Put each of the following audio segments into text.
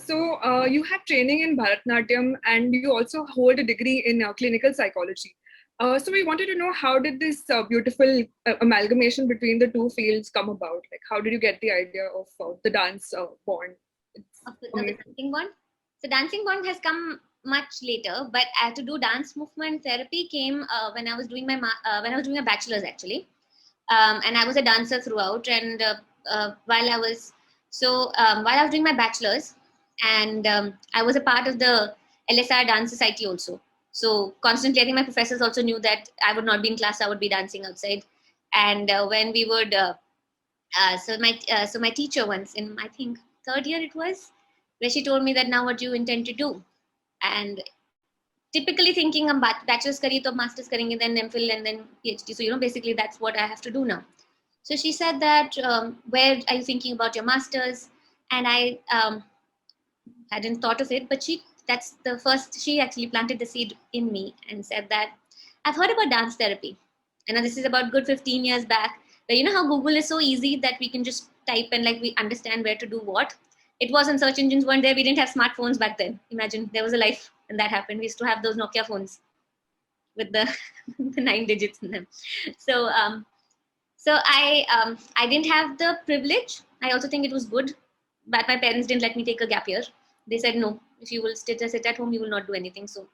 You have training in Bharatnatyam and you also hold a degree in clinical psychology. So we wanted to know, how did this beautiful amalgamation between the two fields come about? Like, how did you get the idea of the dance bond? It's Of the amazing. dancing bond. So dancing bond has come much later, but to do dance movement therapy came when I was doing my bachelor's actually, and I was a dancer throughout. And while I was doing my bachelor's, and I was a part of the LSR Dance Society also. So constantly, I think my professors also knew that I would not be in class; I would be dancing outside. And when we would, so my teacher once in, I think, third year it was, where she told me that now what you intend to do. And typically thinking I'm bachelor's kari to master's karenge, then MPhil and then PhD. So basically that's what I have to do now. So she said that, where are you thinking about your master's? And I hadn't thought of it, but she actually planted the seed in me and said that I've heard about dance therapy. And this is about good 15 years back, where how Google is so easy that we can just type and like we understand where to do what. It wasn't, search engines weren't there. We didn't have smartphones back then. Imagine there was a life when that happened. We used to have those Nokia phones with the, the 9 digits in them. So I didn't have the privilege. I also think it was good, but my parents didn't let me take a gap year. They said, no, if you will sit at home, you will not do anything. So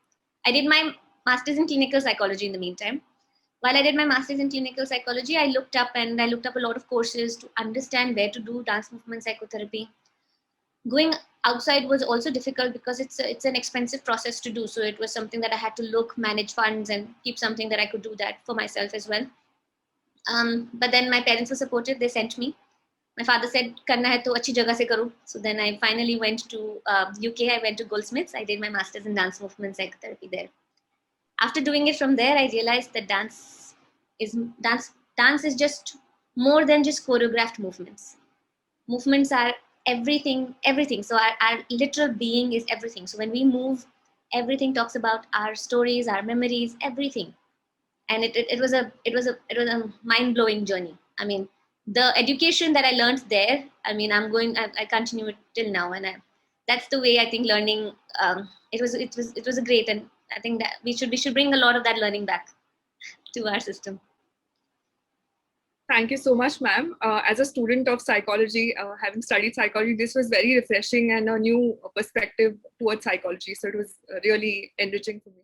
I did my master's in clinical psychology in the meantime. While I did my master's in clinical psychology, I looked up a lot of courses to understand where to do dance movement psychotherapy. Going outside was also difficult because it's an expensive process to do. So it was something that I had to manage funds and keep something that I could do that for myself as well. But then my parents were supportive. They sent me. My father said, "Karna hai to achhi jagah se karo." So then I finally went to UK. I went to Goldsmiths. I did my master's in dance movement psychotherapy there. After doing it from there, I realized that dance is just more than just choreographed movements. Movements are everything. So our literal being is everything. So when we move, everything talks about our stories, our memories, everything. And it was a mind-blowing journey. I mean, the education that I learned there, I mean, I continue it till now. And that's the way I think learning, it was a great, and I think that we should bring a lot of that learning back to our system. Thank you so much, ma'am. As a student of psychology, having studied psychology, this was very refreshing and a new perspective towards psychology. So it was really enriching for me.